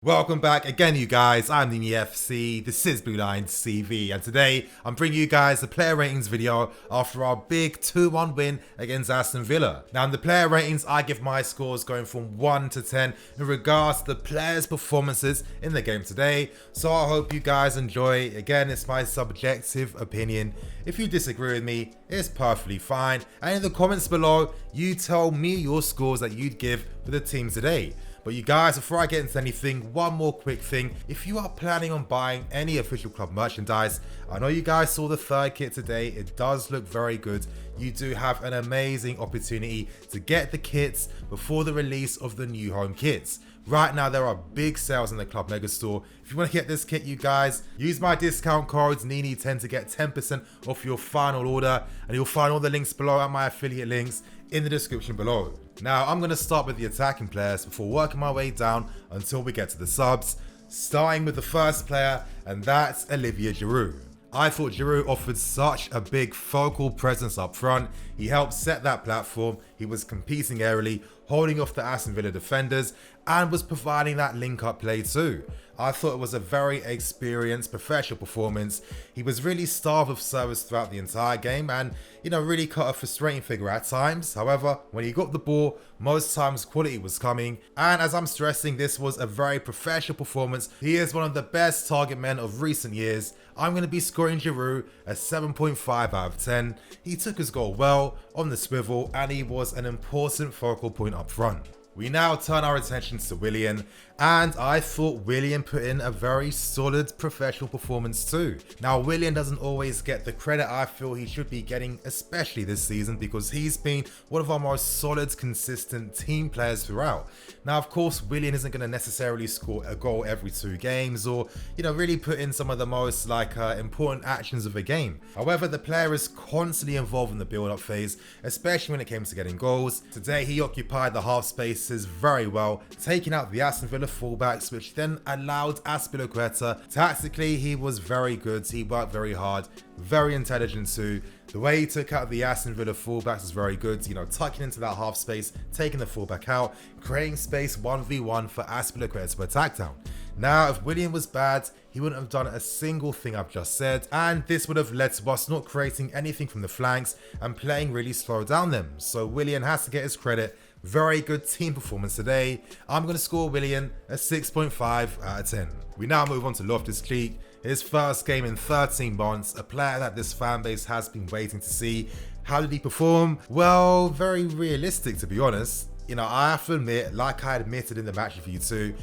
Welcome back again, you guys. I'm the EFC, this is Blue Lines CV, and today I'm bringing you guys the player ratings video after our big 2-1 win against Aston Villa. Now in the player ratings, I give my scores going from 1 to 10 in regards to the players' performances in the game today, so I hope you guys enjoy. Again, it's my subjective opinion. If you disagree with me, it's perfectly fine, and in the comments below, you tell me your scores that you'd give for the team today. But you guys, before I get into anything, one more quick thing. If you are planning on buying any official club merchandise, I know you guys saw the third kit today. It does look very good. You do have an amazing opportunity to get the kits before the release of the new home kits. Right now, there are big sales in the Club Mega Store. If you want to get this kit, you guys, use my discount code NINI10 to get 10% off your final order. And you'll find all the links below at my affiliate links in the description below. Now, I'm going to start with the attacking players before working my way down until we get to the subs, starting with the first player, and that's Olivier Giroud. I thought Giroud offered such a big focal presence up front. He helped set that platform, he was competing aerially, holding off the Aston Villa defenders, and was providing that link-up play too. I thought it was a very experienced, professional performance. He was really starved of service throughout the entire game and, really cut a frustrating figure at times. However, when he got the ball, most times quality was coming. And as I'm stressing, this was a very professional performance. He is one of the best target men of recent years. I'm going to be scoring Giroud a 7.5 out of 10. He took his goal well, on the swivel, and he was an important focal point up front. We now turn our attentions to Willian, and I thought Willian put in a very solid professional performance too. Now, Willian doesn't always get the credit I feel he should be getting, especially this season, because he's been one of our most solid, consistent team players throughout. Now, of course, Willian isn't going to necessarily score a goal every 2 games or, really put in some of the most important actions of a game. However, the player is constantly involved in the build-up phase, especially when it came to getting goals. Today, he occupied the half spaces very well, taking out the Aston Villa fullbacks, which then allowed Azpilicueta. Tactically, he was very good. He worked very hard, very intelligent too. The way he took out the Aston Villa fullbacks was very good, tucking into that half space, taking the fullback out, creating space 1v1 for Azpilicueta to attack down. Now, if Willian was bad, he wouldn't have done a single thing I've just said, and this would have led to us not creating anything from the flanks and playing really slow down them. So Willian has to get his credit. Very good team performance today. I'm going to score Willian a 6.5 out of 10. We now move on to Loftus, his first game in 13 months, a player that this fan base has been waiting to see. How did he perform? Well, very realistic, to be honest. I have to admit, like I admitted in the match review too,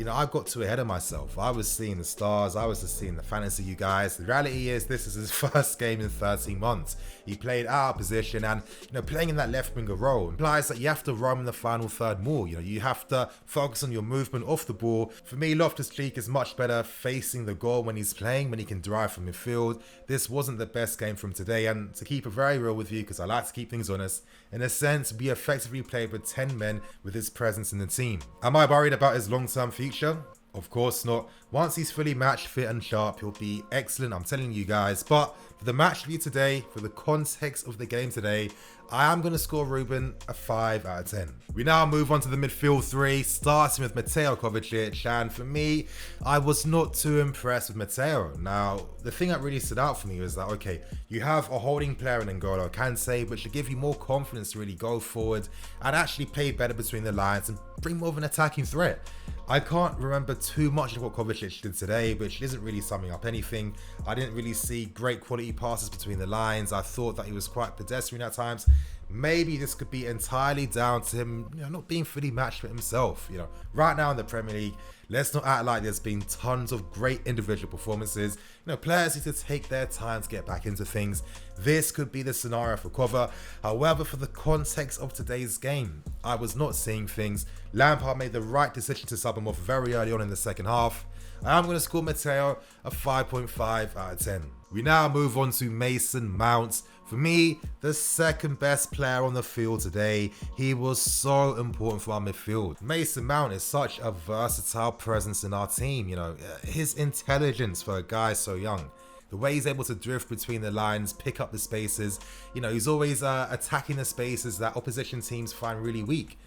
I got too ahead of myself. I was seeing the stars, I was just seeing the fantasy, you guys. The reality is, this is his first game in 13 months. He played out of position, and playing in that left winger role implies that you have to run in the final third more. You have to focus on your movement off the ball. For me, Loftus-Cheek is much better facing the goal when he's playing, when he can drive from midfield. This wasn't the best game from today, and to keep it very real with you, because I like to keep things honest, in a sense, we effectively played with 10 men with his presence in the team. Am I worried about his long-term future? Of course not. Once he's fully match fit and sharp, he'll be excellent, I'm telling you guys. But for the match review today, for the context of the game today, I am going to score Ruben a 5 out of 10. We now move on to the midfield 3, starting with Mateo Kovacic, and for me, I was not too impressed with Mateo. Now, the thing that really stood out for me was that, okay, you have a holding player in N'Golo Kante, which should give you more confidence to really go forward and actually play better between the lines and bring more of an attacking threat. I can't remember too much of what Kovacic did today, which isn't really summing up anything. I didn't really see great quality passes between the lines. I thought that he was quite pedestrian at times. Maybe this could be entirely down to him, not being fully matched for himself. Right now in the Premier League, let's not act like there's been tons of great individual performances. Players need to take their time to get back into things. This could be the scenario for Kova. However, for the context of today's game, I was not seeing things. Lampard made the right decision to sub him off very early on in the second half. I'm going to score Mateo a 5.5 out of 10. We now move on to Mason Mount. For me, the second best player on the field today. He was so important for our midfield. Mason Mount is such a versatile presence in our team. His intelligence for a guy so young. The way he's able to drift between the lines, pick up the spaces. He's always attacking the spaces that opposition teams find really weak.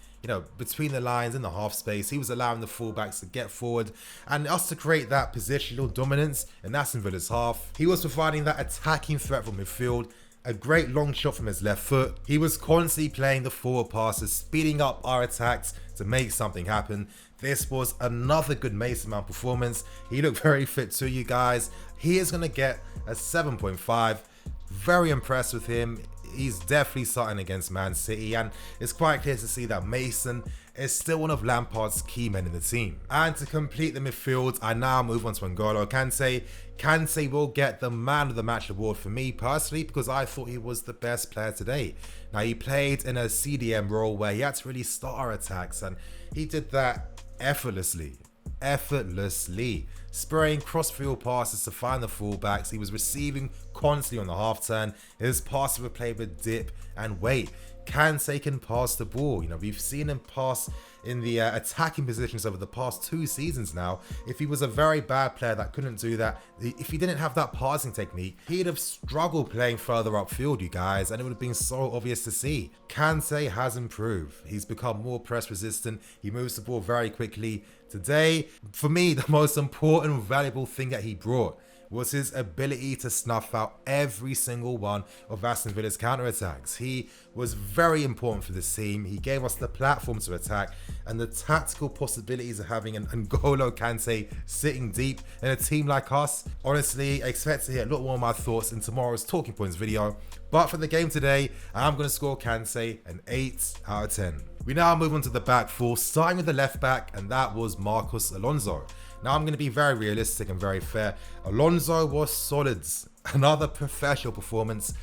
between the lines in the half space. He was allowing the fullbacks to get forward and us to create that positional dominance in Aston Villa's half. He was providing that attacking threat from midfield. A great long shot from his left foot. He was constantly playing the forward passes, speeding up our attacks to make something happen. This was another good Mason Mount performance. He looked very fit too, you guys. He is going to get a 7.5. Very impressed with him. He's definitely starting against Man City, and it's quite clear to see that Mason is still one of Lampard's key men in the team. And to complete the midfield, I now move on to N'Golo Kante. Kante will get the Man of the Match award for me personally, because I thought he was the best player today. Now, he played in a CDM role where he had to really start our attacks, and he did that effortlessly, spraying cross-field passes to find the fullbacks. He was receiving constantly on the half turn. His passes were played with dip and weight. Kante can pass the ball. We've seen him pass in the attacking positions over the past 2 seasons now. If he was a very bad player that couldn't do that, if he didn't have that passing technique, he'd have struggled playing further upfield, you guys, and it would have been so obvious to see. Kante has improved. He's become more press resistant. He moves the ball very quickly. Today, for me, the most important, valuable thing that he brought was his ability to snuff out every single one of Aston Villa's counterattacks. He was very important for this team. He gave us the platform to attack, and the tactical possibilities of having an N'Golo Kante sitting deep in a team like us. Honestly, expect to hear a lot more of my thoughts in tomorrow's Talking Points video. But for the game today, I'm going to score Kante an 8 out of 10. We now move on to the back four, starting with the left back, and that was Marcos Alonso. Now, I'm going to be very realistic and very fair. Alonso was solid. Another professional performance.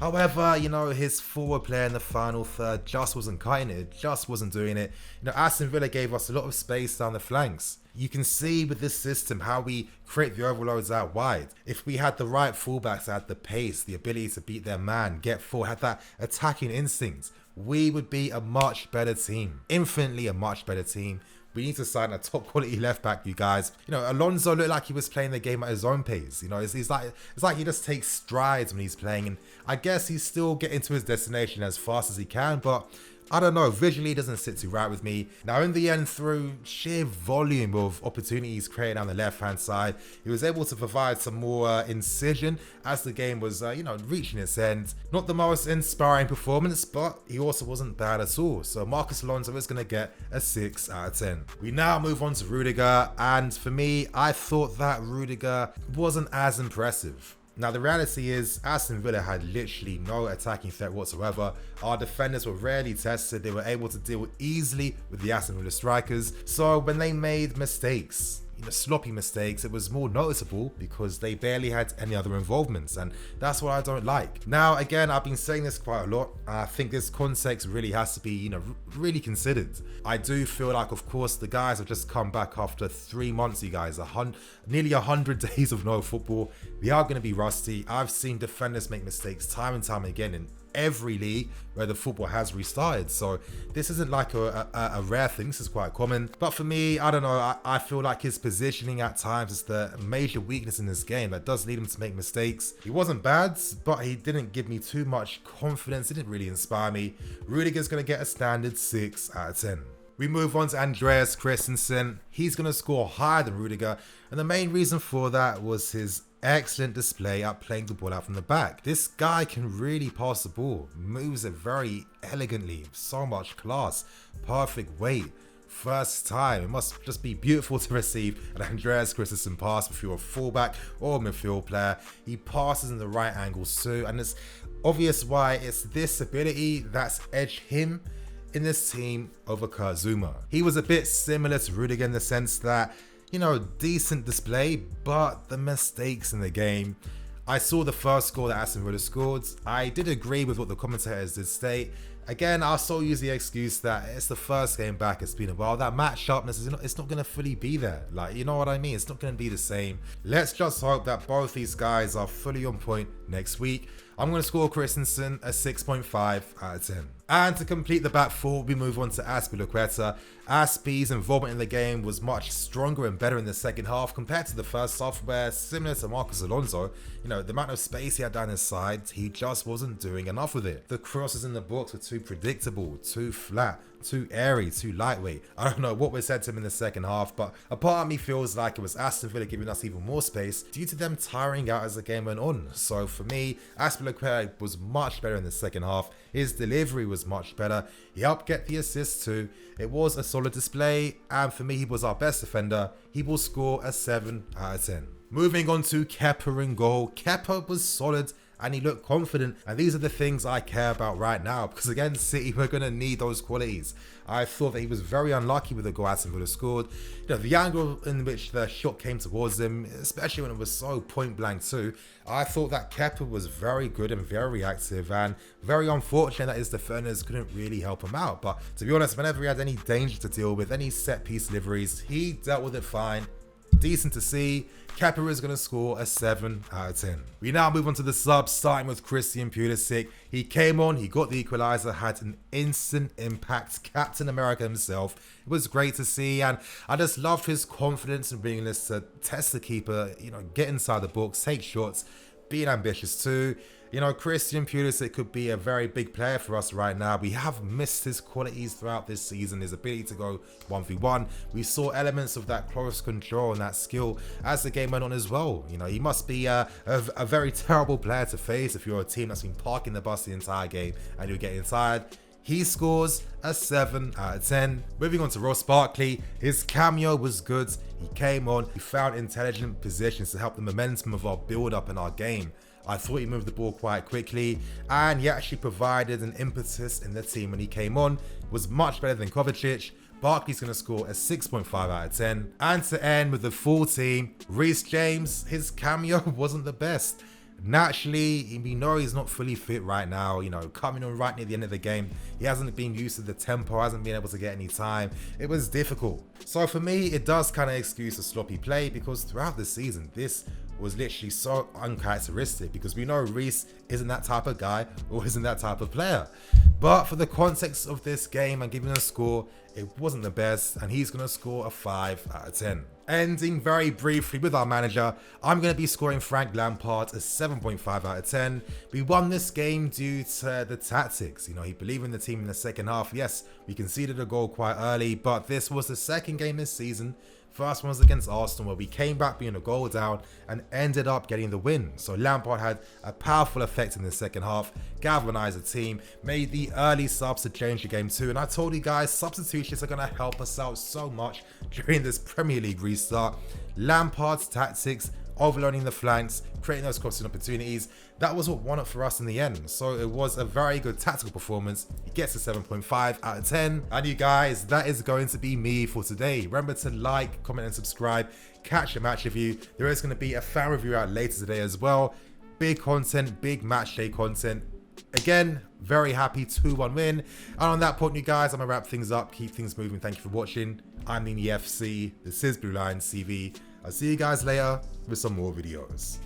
However, his forward play in the final third just wasn't cutting it. It just wasn't doing it. Aston Villa gave us a lot of space down the flanks. You can see with this system how we create the overloads out wide. If we had the right fullbacks that had the pace, the ability to beat their man, get forward, had that attacking instinct, we would be a much better team. Infinitely a much better team. We need to sign a top quality left back, you guys. Alonso looked like he was playing the game at his own pace. It's like he just takes strides when he's playing, and I guess he's still getting to his destination as fast as he can, but I don't know, visually it doesn't sit too right with me. Now, in the end, through sheer volume of opportunities created on the left-hand side, he was able to provide some more incision as the game was, reaching its end. Not the most inspiring performance, but he also wasn't bad at all. So Marcos Alonso is going to get a 6 out of 10. We now move on to Rudiger, and for me, I thought that Rudiger wasn't as impressive. Now, the reality is Aston Villa had literally no attacking threat whatsoever. Our defenders were rarely tested. They were able to deal easily with the Aston Villa strikers. So when they made mistakes, sloppy mistakes, it was more noticeable because they barely had any other involvements, and that's what I don't like. Now, again, I've been saying this quite a lot. I think this context really has to be, really considered. I do feel like, of course, the guys have just come back after 3 months, you guys, nearly 100 days of no football. They are going to be rusty. I've seen defenders make mistakes time and time again in every league where the football has restarted, so this isn't like a rare thing. This is quite common. But for me, I don't know, I feel like his positioning at times is the major weakness in this game that does lead him to make mistakes. He wasn't bad, but he didn't give me too much confidence. It didn't really inspire me. Rudiger's going to get a standard 6 out of 10. We move on to Andreas Christensen. He's going to score higher than Rudiger, and the main reason for that was his excellent display at playing the ball out from the back. This guy can really pass the ball, moves it very elegantly, so much class, perfect weight, first time. It must just be beautiful to receive an Andreas Christensen pass if you're a fullback or midfield player. He passes in the right angles too, and it's obvious why it's this ability that's edged him in this team over Kurt Zouma. He was a bit similar to Rudiger in the sense that, decent display, but the mistakes in the game. I saw the first goal that Aston Villa scored. I did agree with what the commentators did state. Again, I'll still use the excuse that it's the first game back, it's been a while. That match sharpness, it's not going to fully be there. Like, you know what I mean? It's not going to be the same. Let's just hope that both these guys are fully on point next week. I'm going to score Christensen a 6.5 out of 10. And to complete the back four, we move on to Azpilicueta. Azpi's involvement in the game was much stronger and better in the second half compared to the first half, where, similar to Marcos Alonso, the amount of space he had down his side, he just wasn't doing enough with it. The crosses in the box were too too predictable, too flat, too airy, too lightweight. I don't know what was said to him in the second half, but a part of me feels like it was Aston Villa giving us even more space due to them tiring out as the game went on. So for me, Aston was much better in the second half. His delivery was much better. He helped get the assist too. It was a solid display, and for me, he was our best defender. He will score a 7 out of 10. Moving on to Kepa in goal. Kepa was solid and he looked confident, and these are the things I care about right now, because against City we're going to need those qualities. I thought that he was very unlucky with the goal Aston Villa scored. You know, the angle in which the shot came towards him, especially when it was so point blank too, I thought that Kepa was very good and very reactive, and very unfortunate that his defenders couldn't really help him out. But to be honest, whenever he had any danger to deal with, any set piece deliveries, he dealt with it fine. Decent to see. Kepa is going to score a 7 out of 10. We now move on to the subs, starting with Christian Pulisic. He came on, he got the equaliser, had an instant impact. Captain America himself. It was great to see, and I just loved his confidence and willingness to test the keeper, you know, get inside the box, take shots, being ambitious too. You know, Christian Pulisic could be a very big player for us right now. We have missed his qualities throughout this season, his ability to go 1v1. We saw elements of that close control and that skill as the game went on as well. You know, he must be a very terrible player to face if you're a team that's been parking the bus the entire game and you're getting tired. He scores a 7 out of 10. Moving on to Ross Barkley, his cameo was good. He came on, he found intelligent positions to help the momentum of our build-up in our game. I thought he moved the ball quite quickly, and he actually provided an impetus in the team when he came on. Was much better than Kovacic. Barkley's going to score a 6.5 out of 10. And to end with the full team, Rhys James, his cameo wasn't the best. Naturally, we know he's not fully fit right now, you know, coming on right near the end of the game. He hasn't been used to the tempo, hasn't been able to get any time. It was difficult. So for me, it does kind of excuse the sloppy play, because throughout the season, this was literally so uncharacteristic, because we know Rhys isn't that type of guy or isn't that type of player. But for the context of this game and giving a score, it wasn't the best, and he's going to score a 5 out of 10. Ending very briefly with our manager, I'm going to be scoring Frank Lampard a 7.5 out of 10. We won this game due to the tactics. You know, he believed in the team in the second half. Yes, we conceded a goal quite early, but this was the second game this season. First one was against Aston, where we came back being a goal down and ended up getting the win. So Lampard had a powerful effect in the second half, galvanized the team, made the early subs to change the game too. And I told you guys, substitutions are going to help us out so much during this Premier League restart. Lampard's tactics, overloading the flanks, creating those crossing opportunities, that was what won it for us in the end. So it was a very good tactical performance. He gets a 7.5 out of 10. And you guys, that is going to be me for today. Remember to like, comment and subscribe. Catch a match review. There is going to be a fan review out later today as well. Big content, big match day content. Again, very happy 2-1 win. And on that point, you guys, I'm going to wrap things up, keep things moving. Thank you for watching. I'm the FC. This is Blue Line CV. I'll see you guys later with some more videos.